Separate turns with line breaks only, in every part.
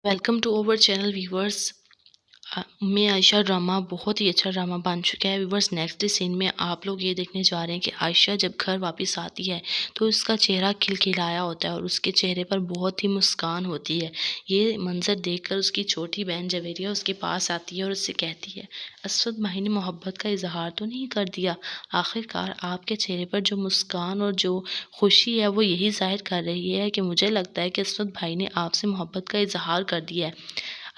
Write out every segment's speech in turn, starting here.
Welcome to our channel viewers. मैं Ayesha drama बहुत ही अच्छा ड्रामा बन चुका है व्यूवर्स। नेक्स्ट सीन में आप लोग ये देखने जा रहे हैं कि आयशा जब घर वापस आती है तो उसका चेहरा खिलखिलाया होता है और उसके चेहरे पर बहुत ही मुस्कान होती है। ये मंजर देखकर उसकी छोटी बहन जवेरिया उसके पास आती है और उससे कहती है, असद भाई ने मोहब्बत का इजहार तो नहीं कर दिया? आखिरकार आपके चेहरे पर जो मुस्कान और जो खुशी है वो यही जाहिर कर रही है कि मुझे लगता है कि असद भाई ने आपसे मोहब्बत का इजहार कर दिया है।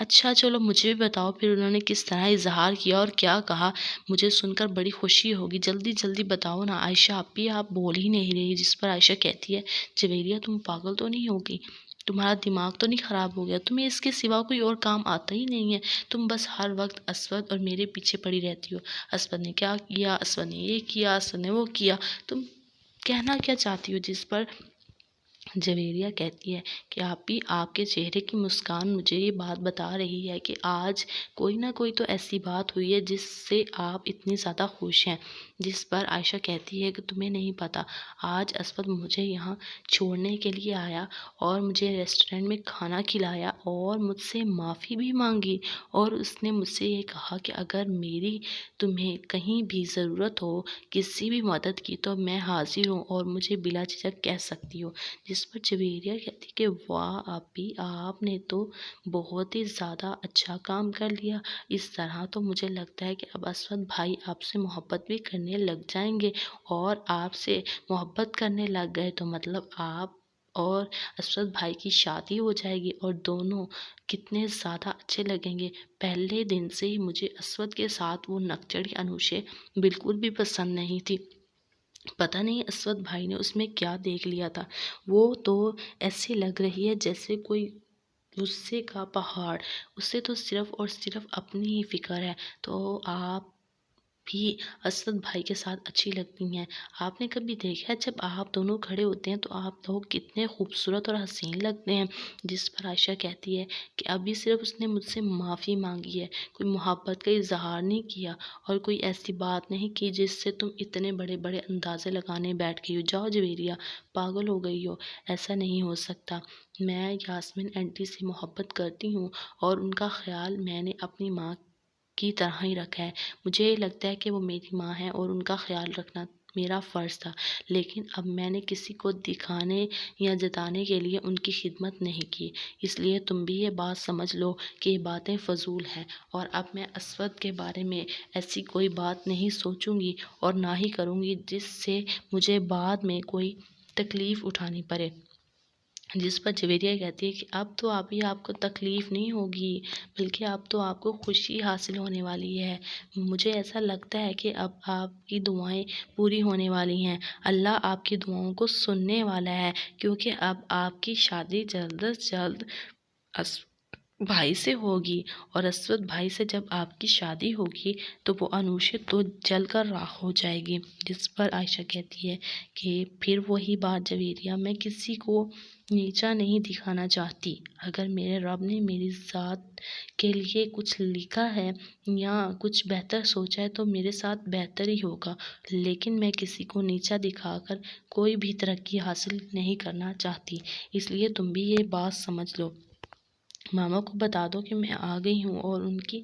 अच्छा चलो मुझे भी बताओ फिर उन्होंने किस तरह इज़हार किया और क्या कहा? मुझे सुनकर बड़ी खुशी होगी। जल्दी जल्दी बताओ ना आयशा, आप बोल ही नहीं रही। जिस पर आयशा कहती है, जवेरिया तुम पागल तो नहीं होगी? तुम्हारा दिमाग तो नहीं ख़राब हो गया? तुम्हें इसके सिवा कोई और काम आता ही नहीं है? तुम बस हर वक्त असवद और मेरे पीछे पड़ी रहती हो। असवद ने क्या किया, असवद ने ये किया, असवद ने वो किया। तुम कहना क्या चाहती हो? जिस पर जवेरिया कहती है कि आपके चेहरे की मुस्कान मुझे ये बात बता रही है कि आज कोई ना कोई तो ऐसी बात हुई है जिससे आप इतनी ज़्यादा खुश हैं। जिस पर आयशा कहती है कि तुम्हें नहीं पता, आज असवद मुझे यहाँ छोड़ने के लिए आया और मुझे रेस्टोरेंट में खाना खिलाया और मुझसे माफ़ी भी मांगी और उसने मुझसे ये कहा कि अगर मेरी तुम्हें कहीं भी ज़रूरत हो किसी भी मदद की तो मैं हाजिर हूँ और मुझे बिला झिझक कह सकती हो। जिस पर जवेरिया कहती कि वाह आपने तो बहुत ही ज़्यादा अच्छा काम कर लिया। इस तरह तो मुझे लगता है कि अब असवद भाई आपसे मोहब्बत भी करने लग जाएंगे और आपसे मोहब्बत करने लग गए तो मतलब आप और असवद भाई की शादी हो जाएगी और दोनों कितने ज़्यादा अच्छे लगेंगे। पहले दिन से ही मुझे असवद के साथ वो नकचढ़ी अनुशे बिल्कुल भी पसंद नहीं थी। पता नहीं असवद भाई ने उसमें क्या देख लिया था। वो तो ऐसी लग रही है जैसे कोई गुस्से का पहाड़। उसे तो सिर्फ और सिर्फ अपनी ही फिक्र है। तो आप भी असद भाई के साथ अच्छी लगती हैं। आपने कभी देखा है जब आप दोनों खड़े होते हैं तो आप लोग कितने खूबसूरत और हसीन लगते हैं। जिस पर आयशा कहती है कि अभी सिर्फ उसने मुझसे माफ़ी मांगी है, कोई मोहब्बत का इजहार नहीं किया और कोई ऐसी बात नहीं की जिससे तुम इतने बड़े बड़े अंदाजे लगाने बैठ गई हो। जाओ जवेरिया, पागल हो गई हो, ऐसा नहीं हो सकता। मैं यास्मीन आंटी से मोहब्बत करती हूँ और उनका ख्याल मैंने अपनी माँ की तरह ही रखा है। मुझे ये लगता है कि वो मेरी माँ है और उनका ख्याल रखना मेरा फ़र्ज़ था। लेकिन अब मैंने किसी को दिखाने या जताने के लिए उनकी खिदमत नहीं की। इसलिए तुम भी ये बात समझ लो कि ये बातें फ़ज़ूल हैं और अब मैं असवद के बारे में ऐसी कोई बात नहीं सोचूंगी और ना ही करूँगी जिससे मुझे बाद में कोई तकलीफ़ उठानी पड़े। जिस पर जवेरिया कहती है कि अब तो अभी आपको तकलीफ़ नहीं होगी, बल्कि अब तो आपको खुशी हासिल होने वाली है। मुझे ऐसा लगता है कि अब आपकी दुआएं पूरी होने वाली हैं। अल्लाह आपकी दुआओं को सुनने वाला है क्योंकि अब आपकी शादी जल्द से जल्द अस भाई से होगी और असवद भाई से जब आपकी शादी होगी तो वो अनुशे तो जलकर राख हो जाएगी। जिस पर आयशा कहती है कि फिर वही बात जवेरिया, मैं किसी को नीचा नहीं दिखाना चाहती। अगर मेरे रब ने मेरी ज़ात के लिए कुछ लिखा है या कुछ बेहतर सोचा है तो मेरे साथ बेहतर ही होगा, लेकिन मैं किसी को नीचा दिखाकर कोई भी तरक्की हासिल नहीं करना चाहती। इसलिए तुम भी ये बात समझ लो। मामा को बता दो कि मैं आ गई हूँ और उनकी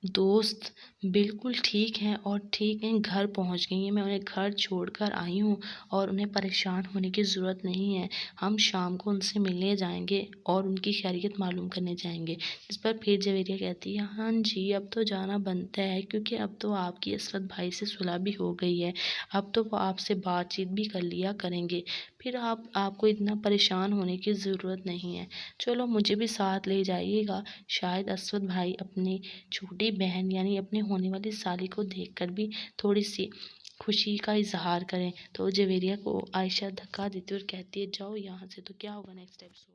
दोस्त बिल्कुल ठीक हैं और ठीक हैं, घर पहुंच गई हैं। मैं उन्हें घर छोड़कर आई हूँ और उन्हें परेशान होने की ज़रूरत नहीं है। हम शाम को उनसे मिलने जाएंगे और उनकी खैरियत मालूम करने जाएंगे। इस पर फिर जवेरिया कहती है, हाँ जी अब तो जाना बनता है क्योंकि अब तो आपकी असवद भाई से सुलह भी हो गई है। अब तो वो आपसे बातचीत भी कर लिया करेंगे। फिर आपको इतना परेशान होने की ज़रूरत नहीं है। चलो मुझे भी साथ ले जाइएगा। शायद असवद भाई अपनी छोटी बहन यानी अपने होने वाली साली को देखकर भी थोड़ी सी खुशी का इजहार करें। तो जवेरिया को आयशा धक्का देती और कहती है, जाओ यहाँ से। तो क्या होगा नेक्स्ट एपिसोड।